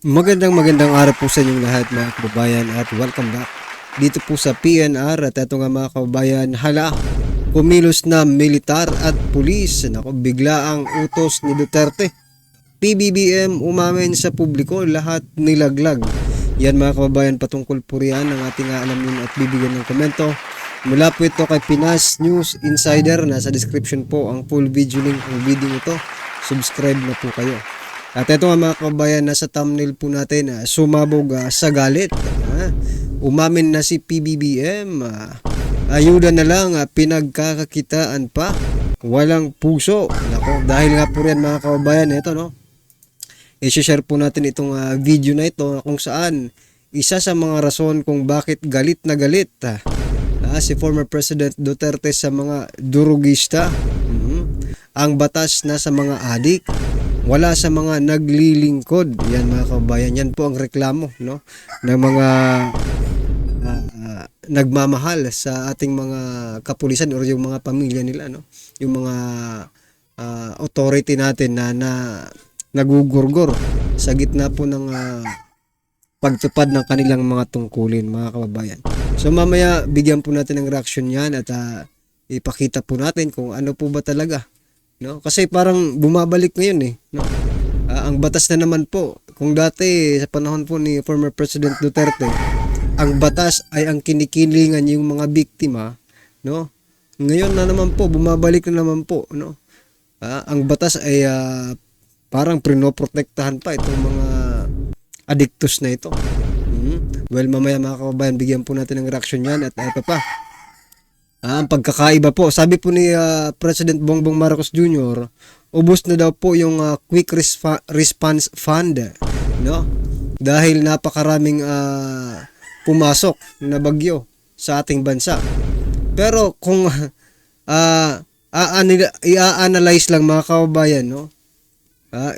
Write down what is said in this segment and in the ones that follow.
Magandang araw po sa inyong lahat mga kababayan at welcome back dito po sa PNR. At ito nga mga kababayan, kumilos na militar at pulis. Nako, bigla ang utos ni Duterte. PBBM umamin sa publiko, lahat nilaglag. Yan mga kababayan, patungkol po riyan ang ating alamin at bibigyan ng komento. Mula po ito kay Pinas News Insider. Nasa description po ang full video link ng video ito. Subscribe na po kayo. At ito nga mga kababayan, nasa thumbnail po natin, sumabog sa galit. Umamin na si PBBM, ayuda na lang, pinagkakakitaan pa, walang puso. Nako, dahil nga po yan mga kababayan, ito no, i-share po natin itong video na ito kung saan isa sa mga rason kung bakit galit na galit si former President Duterte sa mga durugista. Ang batas na sa mga adik, wala sa mga naglilingkod. Yan mga kababayan, yan po ang reklamo no ng mga nagmamahal sa ating mga kapulisan o yung mga pamilya nila no, yung mga authority natin na nagugurgor sa gitna po ng pagtupad ng kanilang mga tungkulin mga kababayan. So mamaya bigyan po natin ng reaction yan at ipakita po natin kung ano po ba talaga no, kasi parang bumabalik ngayon no. Ang batas na naman po, kung dati sa panahon po ni former President Duterte, ang batas ay ang kinikilingan yung mga biktima no. Ngayon na naman po, bumabalik na naman po no. Ang batas ay parang prinoprotektahan pa itong mga addictus na ito. Well, mamaya mga kababayan, bigyan po natin ng reaction yan at ito pa. Ang pagkakaiba po, sabi po ni President Bongbong Marcos Jr., ubos na daw po yung quick response fund no, dahil napakaraming pumasok na bagyo sa ating bansa. Pero kung i-analyze lang mga kababayan no,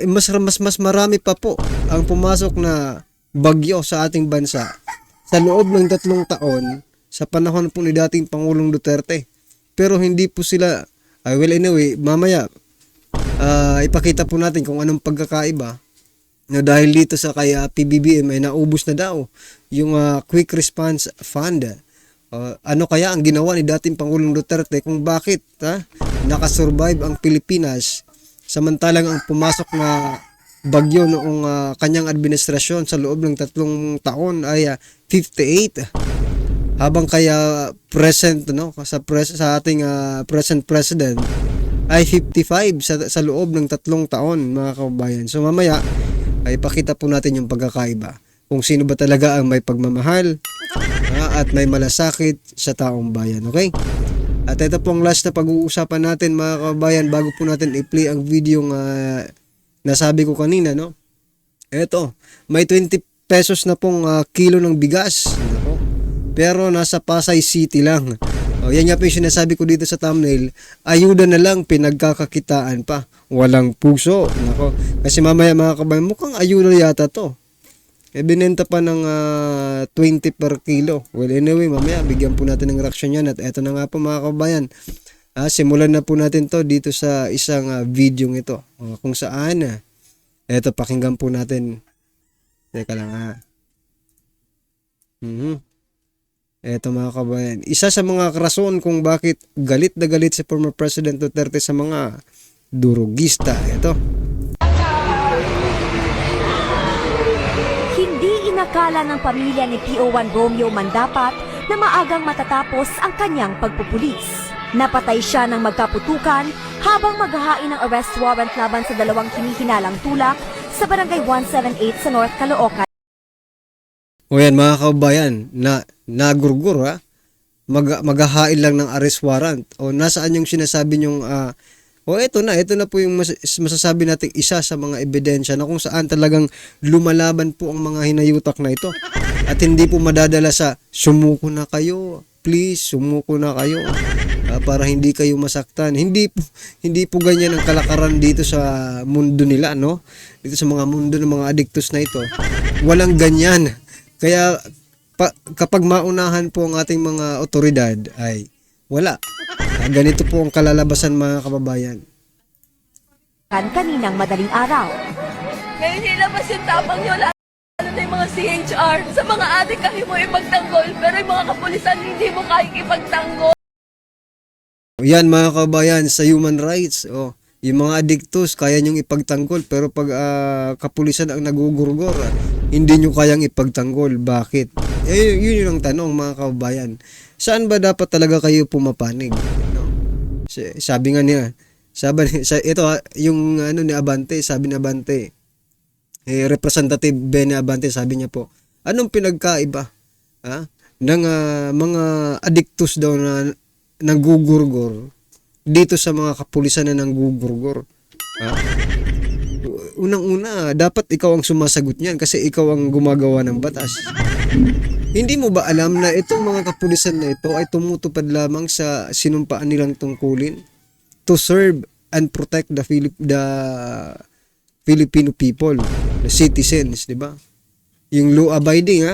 mas marami pa po ang pumasok na bagyo sa ating bansa sa loob ng 3 taon sa panahon po ni dating Pangulong Duterte. Pero hindi po sila, well anyway, mamaya ipakita po natin kung anong pagkakaiba na dahil dito sa kay PBBM ay naubos na daw yung quick response fund. Ano kaya ang ginawa ni dating Pangulong Duterte kung bakit nakasurvive ang Pilipinas samantalang ang pumasok na bagyo noong kanyang administrasyon sa loob ng 3 taon ay 58. Habang kaya present no sa ating present president ay 55 sa loob ng 3 taon mga kababayan. So mamaya ay ipakita po natin yung pagkakaiba kung sino ba talaga ang may pagmamahal at may malasakit sa taong bayan. Okay? At ito pong last na pag-uusapan natin mga kababayan bago po natin i-play ang video nasabi ko kanina no. Ito, may 20 pesos na pong kilo ng bigas. Pero nasa Pasay City lang. Yan nga po yung sinasabi ko dito sa thumbnail. Ayuda na lang, pinagkakakitaan pa. Walang puso. Nako. Kasi mamaya mga kabayan, mukhang ayuda yata to. Binenta pa ng 20 per kilo. Well anyway, mamaya bigyan po natin ng reaction yan. At eto na nga po mga kabayan. Simulan na po natin to dito sa isang video ito. Kung saan, eto pakinggan po natin. Teka lang Eto mga kabayan, isa sa mga rason kung bakit galit na galit si former President Duterte sa mga durugista. Ito. Hindi inakala ng pamilya ni PO1 Romeo Mandapat na maagang matatapos ang kanyang pagpupulis. Napatay siya ng magkaputukan habang maghahain ng arrest warrant laban sa 2 hinihinalang tulak sa Barangay 178 sa North Caloocan. O yan mga kabayan, nagurgur maghahain lang ng arrest warrant. O nasaan yung sinasabi nyong ito na po yung masasabi natin isa sa mga ebidensya na kung saan talagang lumalaban po ang mga hinayutak na ito. At hindi po madadala sa sumuko na kayo, please sumuko na kayo para hindi kayo masaktan. Hindi po ganyan ang kalakaran dito sa mundo nila no. Dito sa mga mundo ng mga addictus na ito. Walang ganyan. Kaya kapag maunahan po ang ating mga otoridad ay wala. Ganito po ang kalalabasan mga kababayan. Kaninang madaling araw. Ngayon nilabas yung tapang nyo lang. yung mga CHR. Sa mga adik kaya mo ipagtanggol, pero yung mga kapulisan hindi mo kaya ipagtanggol. Yan mga kabayan, sa human rights, yung mga adiktos kaya nyong ipagtanggol, pero pag kapulisan ang nagugurgor, hindi nyo kayang ipagtanggol. Bakit? Yun yung tanong mga kabayan. Saan ba dapat talaga kayo pumapanig? No? Sabi nga niya, ito yung ano ni Abante, sabi ni Abante, Representative Benny Abante, sabi niya po, anong pinagkaiba ng mga adiktos daw na nanggugurgor dito sa mga kapulisan na nanggugurgor? Unang-una, dapat ikaw ang sumasagot niyan kasi ikaw ang gumagawa ng batas. Hindi mo ba alam na itong mga kapulisan na ito ay tumutupad lamang sa sinumpaan nilang tungkulin to serve and protect the Filipino people, the citizens, di ba? Yung law abiding,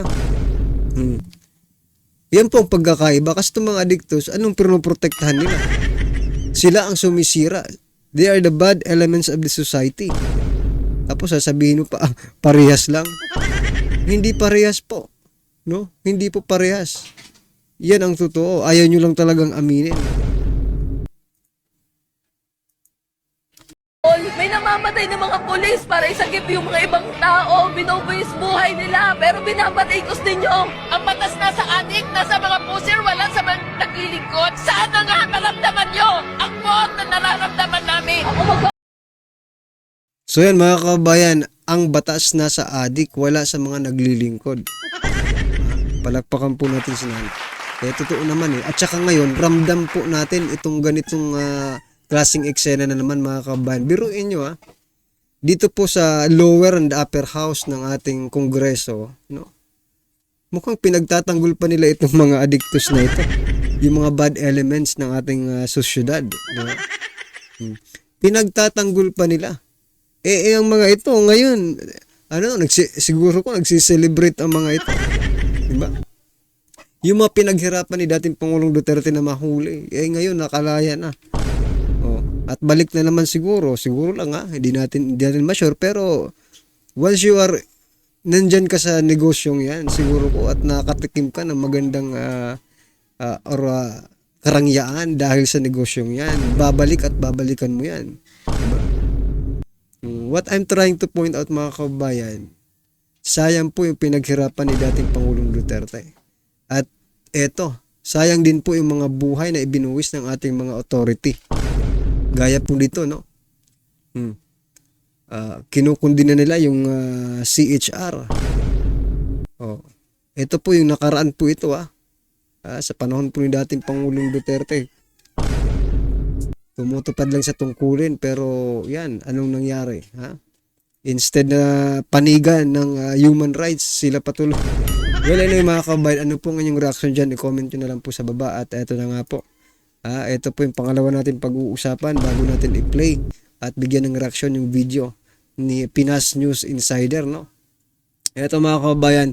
Yan po ang pagkakaiba kasi itong mga adiktos, anong pinoprotektahan nila? Sila ang sumisira. They are the bad elements of the society. Tapos sasabihin mo pa, parehas lang. Hindi parehas po. No? Hindi po parehas. Yan ang totoo. Ayaw nyo lang talagang aminin. May namamatay ng mga pulis para isagip yung mga ibang tao. Binubuhis buhay nila, pero binabatikos ninyo. Ang batas nasa adik, nasa mga pusir, wala sa mga naglilingkod. Saan na nga maramdaman nyo? Ang buot na nararamdaman namin. So yan mga kabayan, ang batas nasa adik, wala sa mga naglilingkod. Palakpakan po natin si Nanay. Totoo naman At saka ngayon, ramdam po natin itong ganitong klaseng eksena na naman mga kabayan. Biruin nyo dito po sa lower and upper house ng ating kongreso, no? Mukhang pinagtatanggol pa nila itong mga adiktos na ito. Yung mga bad elements ng ating sosyedad. No? Pinagtatanggol pa nila. Ang mga ito ngayon, siguro ko nagsiselebrate ang mga ito. Diba? Yung mga pinaghirapan ni dating Pangulong Duterte na mahuli, ngayon nakalaya na. At balik na naman siguro lang hindi natin ma-sure, pero once you are nandyan ka sa negosyong yan, siguro ko at nakatikim ka ng magandang karangyaan dahil sa negosyong yan, babalik at babalikan mo yan. Diba? What I'm trying to point out mga kabayan, sayang po yung pinaghirapan ni dating Pangulong Duterte. At eto, sayang din po yung mga buhay na ibinuwis ng ating mga authority. Gaya po dito, no? Kinukundi na nila yung CHR. Ito po yung nakaraan po ito, sa panahon po ni dating Pangulong Duterte. Tumutupad lang sa tungkulin, pero yan, anong nangyari? Instead na panigan ng human rights, sila patuloy. Well, mga kabayan, ano po ang inyong reaction dyan? I-comment nyo na lang po sa baba. At eto na nga po. Ito po yung pangalawa natin pag-uusapan bago natin i-play at bigyan ng reaction yung video ni Pinas News Insider, no? Ito mga kabayan,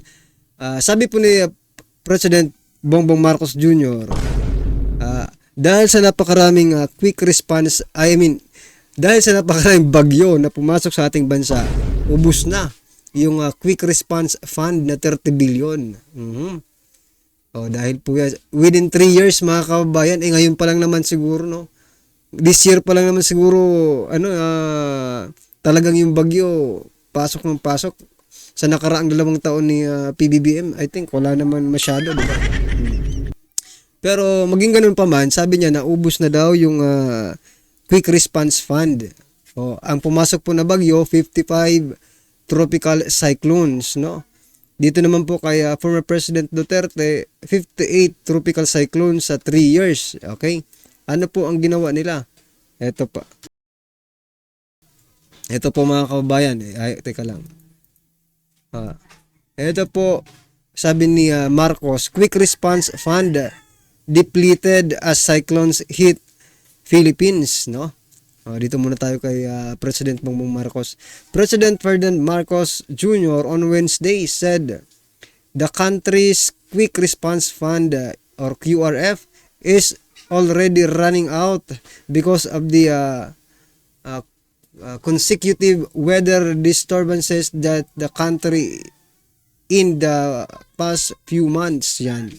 sabi po ni President Bongbong Marcos Jr., dahil sa napakaraming dahil sa napakaraming bagyo na pumasok sa ating bansa, ubus na yung quick response fund na 30 billion. Dahil po yan, within 3 years mga kababayan, ngayon pa lang naman siguro, no? This year pa lang naman siguro, talagang yung bagyo, pasok ng pasok. Sa nakaraang 2 taon ni PBBM, I think, wala naman masyado, diba? Pero maging ganun pa man, sabi niya na ubus na daw yung quick response fund. Ang pumasok po na bagyo, 55 tropical cyclones, no? Dito naman po kay former President Duterte, 58 tropical cyclones sa 3 years. Okay? Ano po ang ginawa nila? Ito pa. Ito po mga kababayan. Teka lang. Ito po, sabi ni Marcos, Quick Response Fund depleted as cyclones hit Philippines, no? Dito muna tayo kay President Bongbong Marcos. President Ferdinand Marcos Jr. on Wednesday said the country's Quick Response Fund or QRF is already running out because of the consecutive weather disturbances that the country in the past few months. Yan.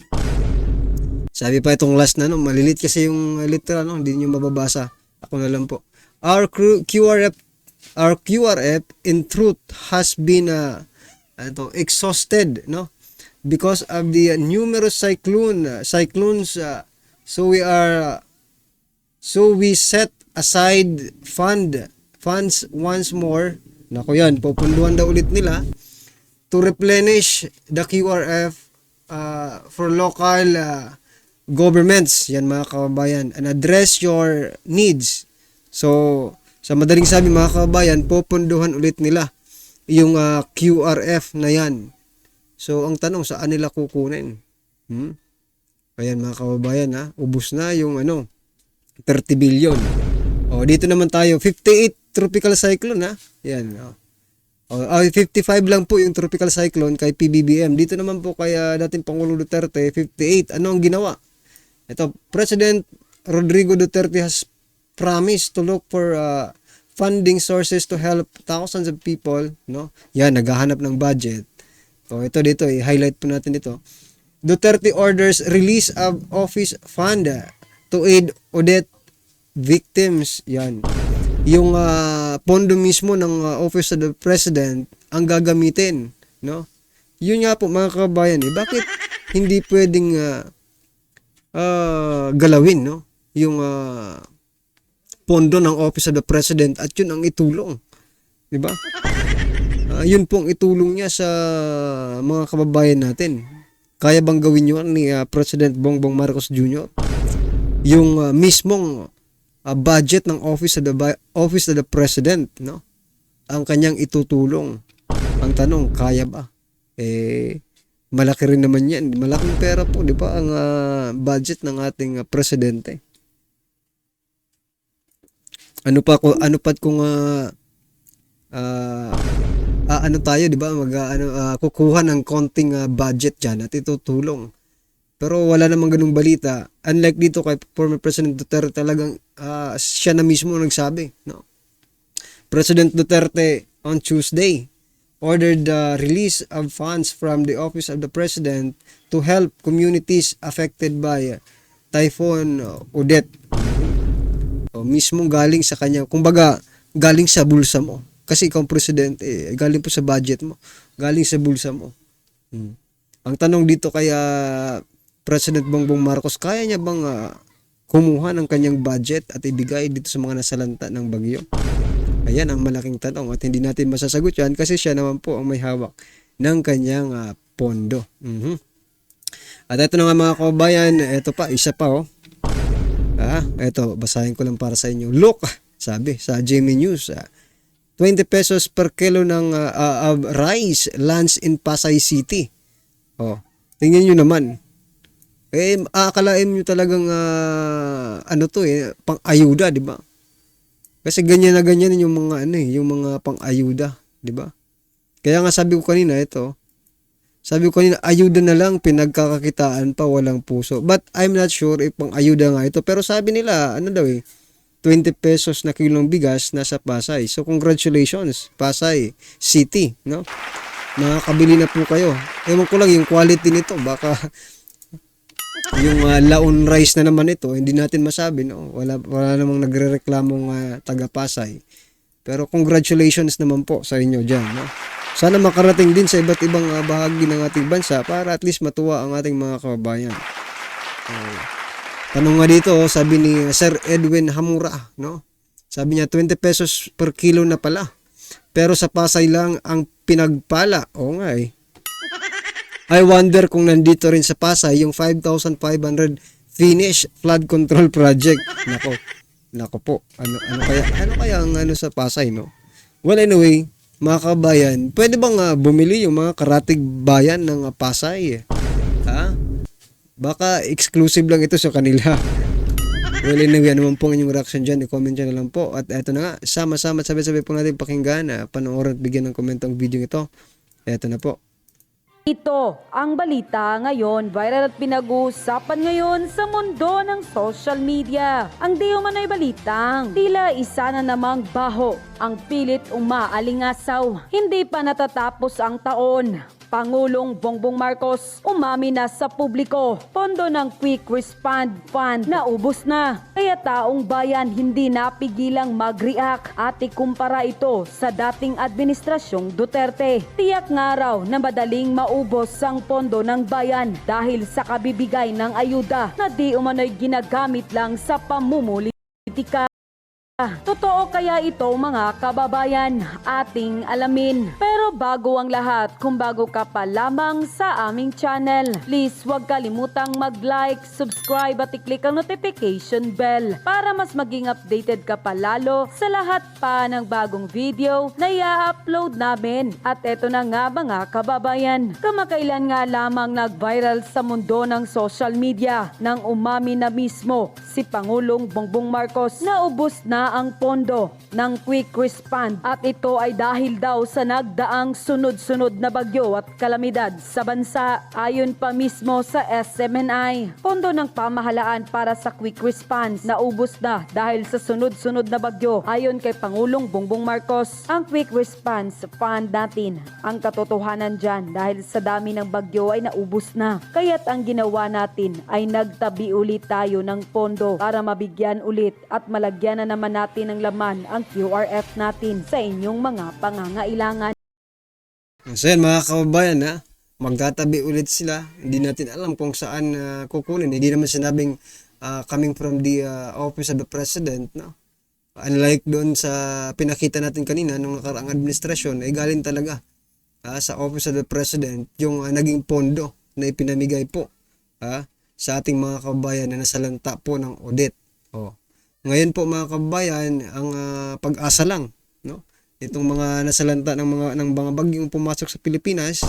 Sabi pa itong last na, no, malilit kasi yung literal, no, hindi nyo mababasa. Ako na lang po. Our QRF in truth has been exhausted, no, because of the numerous cyclones. So we set aside funds once more. Nako yan, pupunduhan daw ulit nila to replenish the QRF for local governments, yan mga kababayan, and address your needs. So, sa madaling sabi mga kababayan, pupunduhan ulit nila yung QRF na yan. So, ang tanong, saan nila kukunin? Ayan mga kababayan, ubos na yung 30 billion. O, dito naman tayo, 58 tropical cyclone, Yan, 55 lang po yung tropical cyclone kay PBBM. Dito naman po kay dating Pangulong Duterte, 58. Ano ang ginawa? Ito, President Rodrigo Duterte has promised to look for funding sources to help thousands of people, no? Yan, naghahanap ng budget. So, ito dito, i-highlight po natin ito. Duterte orders release of office fund to aid Odette victims. Yan. Yung pondo mismo ng Office of the President ang gagamitin, no? Yun nga po mga kababayan, bakit hindi pwedeng galawin, no, yung pondo ng Office of the President at yun ang itulong, di ba? Yun pong itulong niya sa mga kababayan natin. Kaya bang gawin yun ni President Bongbong Marcos Jr.? Yung mismong budget ng Office of the President, no, ang kanyang itutulong. Ang tanong, kaya ba? Malaki rin naman yan. Malaking pera po, di ba, ang budget ng ating presidente. Ano pa kung tayo, di ba, kukuha ng konting budget diyan at itutulong. Pero wala namang ganung balita. Unlike dito kay former President Duterte, talagang siya na mismo nagsabi, no? President Duterte on Tuesday ordered the release of funds from the Office of the President to help communities affected by Typhoon Odette. O, mismo galing sa kanya, kumbaga galing sa bulsa mo. Kasi ikaw ang presidente, galing po sa budget mo, galing sa bulsa mo. Ang tanong dito kaya President Bongbong Marcos, kaya niya bang kumuha ng kanyang budget at ibigay dito sa mga nasalanta ng bagyo? Ayan ang malaking tanong at hindi natin masasagot yan kasi siya naman po ang may hawak ng kanyang pondo. At ito na nga mga kababayan, ito pa, isa pa ito, basahin ko lang para sa inyo. Look, sabi sa GMA News, 20 pesos per kilo ng rice lands in Pasay City. Tingnan nyo naman. Akalain nyo talagang pang-ayuda, di ba? Kasi ganyan na ganyan yung mga yung mga pang-ayuda, di ba? Kaya nga sabi ko kanina ayuda na lang, pinagkakakitaan pa, walang puso. But I'm not sure if pang-ayuda nga ito. Pero sabi nila, 20 pesos na kilong bigas nasa Pasay. So congratulations, Pasay City, no? Nakakabili na po kayo. Ewan ko lang yung quality nito, baka yung laon rice na naman ito, hindi natin masabi, no? Wala namang nagrereklamong taga Pasay. Pero congratulations naman po sa inyo dyan, no? Sana makarating din sa iba't ibang bahagi ng ating bansa para at least matuwa ang ating mga kababayan. Tanong nga dito, sabi ni Sir Edwin Hamura, no? Sabi niya 20 pesos per kilo na pala. Pero sa Pasay lang ang pinagpala. Oo nga I wonder kung nandito rin sa Pasay yung 5,500 finish flood control project. Nako po. Ano kaya ang sa Pasay, no? Well, anyway, mga kabayan, pwede bang bumili yung mga karatig bayan ng Pasay? Baka exclusive lang ito sa kanila. Well, anyway, ano man pong inyong reaction dyan, i-comment dyan na lang po. At eto na nga, sama-sama at sabay-sabay po natin pakinggan, panoorin at bigyan ng komento ang video ito. Eto na po. Ito ang balita ngayon, viral at pinag-uusapan ngayon sa mundo ng social media. Ang di umano'y balitang tila isa na namang baho ang pilit umaalingasaw. Hindi pa natatapos ang taon. Pangulong Bongbong Marcos umami na sa publiko. Pondo ng Quick Response Fund na ubos na. Kaya taong bayan hindi napigilang mag-react at ikumpara ito sa dating administrasyong Duterte. Tiyak nga raw na madaling maubos ang pondo ng bayan dahil sa kabibigay ng ayuda na di umano'y ginagamit lang sa pamumulitika. Totoo kaya ito mga kababayan? Ating alamin. Pero bago ang lahat, kung bago ka pa lamang sa aming channel, please huwag kalimutang mag-like, subscribe at i-click ang notification bell para mas maging updated ka pa lalo sa lahat pa ng bagong video na i-upload namin. At eto na nga mga kababayan, kamakailan nga lamang nag-viral sa mundo ng social media nang umami na mismo si Pangulong Bongbong Marcos na ubos na ang pondo ng Quick Response at ito ay dahil daw sa nagdaang sunod-sunod na bagyo at kalamidad sa bansa. Ayon pa mismo sa SMNI, pondo ng pamahalaan para sa Quick Response na ubos na dahil sa sunod-sunod na bagyo. Ayon kay Pangulong Bongbong Marcos, ang Quick Response Fund natin ang katotohanan dyan dahil sa dami ng bagyo ay naubos na. Kaya't ang ginawa natin ay nagtabi ulit tayo ng pondo para mabigyan ulit at malagyan na naman natin ng laman ang QRF natin sa inyong mga pangangailangan. So yan mga kababayan, magtatabi ulit sila. Hindi natin alam kung saan kukunin. Hindi naman sinabing coming from the office of the president, no? Unlike doon sa pinakita natin kanina nung nakaraang administrasyon, ay galing talaga sa office of the president yung naging pondo na ipinamigay po sa ating mga kababayan na nasalanta po ng audit. Ngayon po mga kababayan, ang pag-asa lang, no? Itong mga nasalanta ng mga bagyong pumasok sa Pilipinas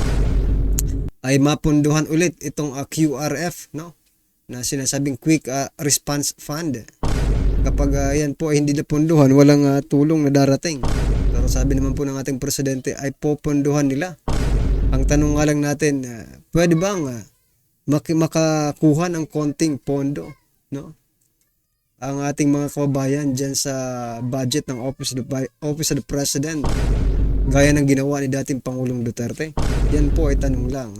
ay mapunduhan ulit itong QRF, no? Na sinasabing Quick Response Fund. Kapag yan po ay hindi napunduhan, walang tulong na darating. Pero sabi naman po ng ating presidente ay popunduhan nila. Ang tanong nga lang natin, pwede bang makakuha ng konting pondo, no? Ang ating mga kababayan dyan sa budget ng Office of the President gaya ng ginawa ni dating Pangulong Duterte? Yan po ay tanong lang,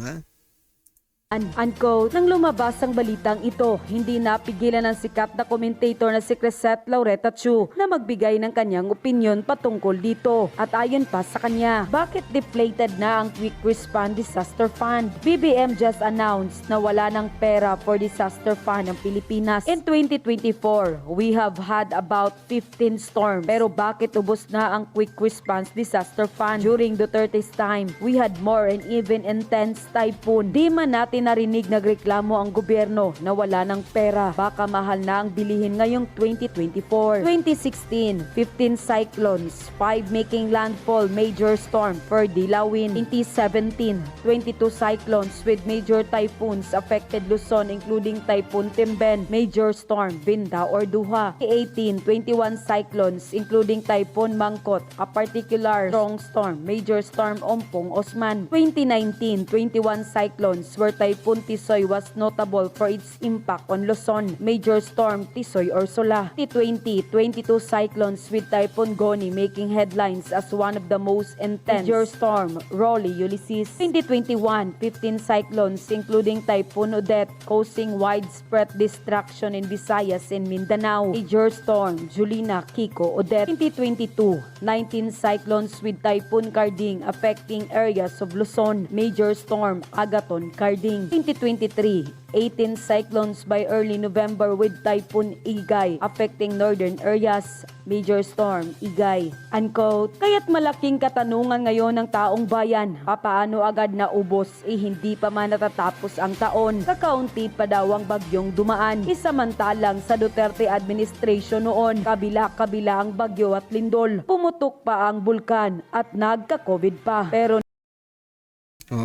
Unquote. Nang lumabas ang balitang ito, hindi napigilan ng sikat na commentator na si Crisette Laureta Chu na magbigay ng kanyang opinyon patungkol dito. At ayon pa sa kanya, bakit deflated na ang Quick Response Disaster Fund? BBM just announced na wala ng pera for disaster fund ng Pilipinas. In 2024, we have had about 15 storms. Pero bakit ubos na ang Quick Response Disaster Fund? During Duterte's time, we had more and even intense typhoon. Di man natin narinig nagreklamo ang gobyerno na wala ng pera. Baka mahal na ang bilihin ngayong 2024. 2016, 15 cyclones, 5 making landfall, major storm for Dilawin. 2017, 22 cyclones with major typhoons affected Luzon including Typhoon Timben, major storm Binda or Duha. 2018, 21 cyclones including Typhoon Mangkot, a particular strong storm, major storm Ompong Osman. 2019, 21 cyclones where Typhoon Tisoy was notable for its impact on Luzon, major storm Tisoy Ursula. 2020, 22 cyclones with Typhoon Goni making headlines as one of the most intense, major storm Rolly Ulysses. 2021, 15 cyclones including Typhoon Odette causing widespread destruction in Visayas and Mindanao, major storm Julina Kiko Odette. 2022, 19 cyclones with Typhoon Carding affecting areas of Luzon, major storm Agaton Carding. 2023, 18 cyclones by early November with Typhoon Igay affecting northern areas, major storm Igay. Unquote. Kaya't malaking katanungan ngayon ng taong bayan, paano agad naubos hindi pa man natatapos ang taon? Kakaunti pa daw ang bagyong dumaan. Isamantalang sa Duterte administration noon, kabila-kabila ang bagyo at lindol. Pumutok pa ang bulkan at nagka-COVID pa. Pero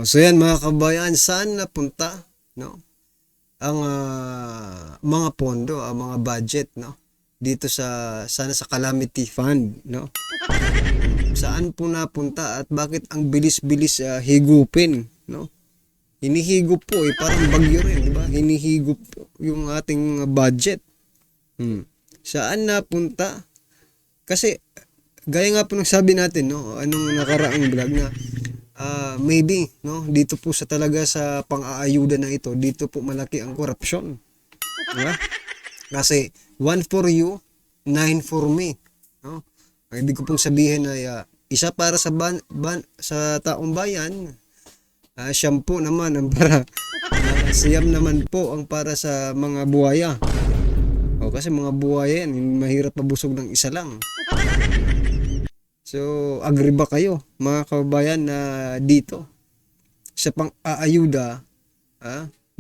so yan mga kabayan, saan napunta, no? Ang mga pondo, ang mga budget, no? Dito sa calamity fund, no? Saan po napunta at bakit ang bilis-bilis higupin, no? Hinihigop po parang bagyo rin, di ba? Hinihigop po yung ating budget. Saan napunta? Kasi gaya nga po ng sabi natin, no? Anong nakaraang vlog na maybe, no, dito po sa talaga sa pang-aayuda na ito, dito po malaki ang korupsyon. Diba? Kasi 1 for you, 9 for me. No? Ang ibig ko pong sabihin ay isa para sa sa taong bayan, siyam po naman ang para siyam naman po ang para sa mga buhaya. O kasi mga buhaya yan, mahirap mabusog ng isa lang. So, agree ba kayo mga kababayan na dito sa pang-aayuda,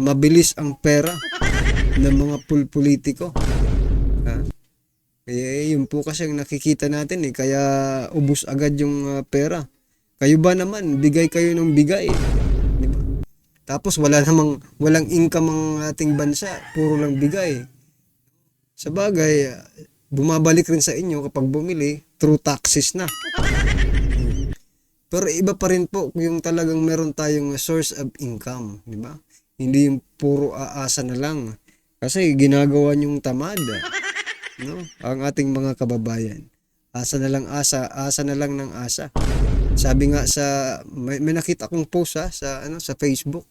mabilis ang pera ng mga politiko? Eh, yun po kasi ang nakikita natin kaya ubos agad yung pera. Kayo ba naman, bigay kayo ng bigay. Di ba? Tapos walang income ang ating bansa, puro lang bigay. Sa bagay, bumabalik rin sa inyo kapag bumili through taxes na. Pero iba pa rin po yung talagang meron tayong source of income, di ba? Hindi yung puro aasa na lang. Kasi ginagawa niyong tamad. No? Ang ating mga kababayan. Asa na lang asa na lang ng asa. Sabi nga sa may nakita kong post sa Facebook.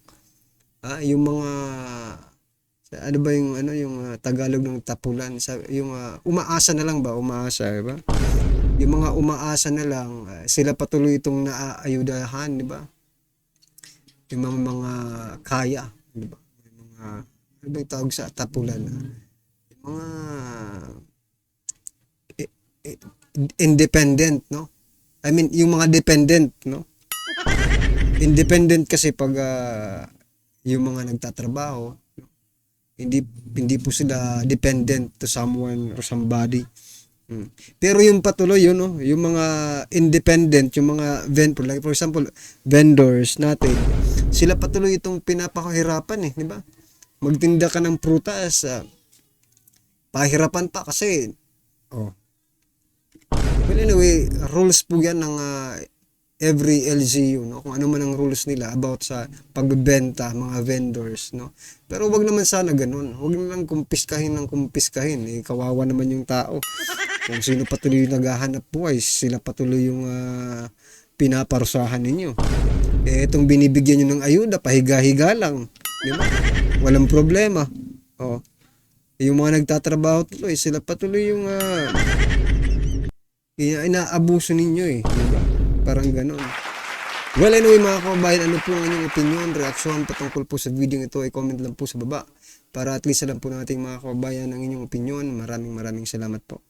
Yung mga ano ba yung yung Tagalog ng tapulan, yung umaasa na lang ba, umaasa, di ba? Yung mga umaasa na lang, sila patuloy itong naaayudahan, di ba? Yung mga kaya, di ba? Yung mga ano ba yung tawag sa tapulan? Mga independent, no? I mean, yung mga dependent, no? Independent kasi pag yung mga nagtatrabaho, no? Hindi po sila dependent to someone or somebody. Pero yung patuloy yun, no? Yung mga independent, yung mga like for example, vendors natin, sila patuloy itong pinapakahirapan di ba? Magtinda ka ng prutas, pahirapan pa kasi well anyway, rules po yan ng every LGU, no? Kung ano man ang rules nila about sa pagbebenta, mga vendors, no? Pero wag naman sana ganun. Wag naman kumpiskahin kawawa naman yung tao. Kung sino patuloy yung naghahanap buhay, sila patuloy yung pinaparusahan ninyo. Itong binibigyan nyo ng ayuda, pahiga-higa lang, di ba? Walang problema. Yung mga nagtatrabaho tuloy, sila patuloy yung inaabuso ninyo diba? Parang ganon. Well anyway mga kababayan, ano po ang inyong opinion, reaksyon patungkol po sa video ito ay comment lang po sa baba para at least alam po natin mga kababayan ang inyong opinion. Maraming salamat po.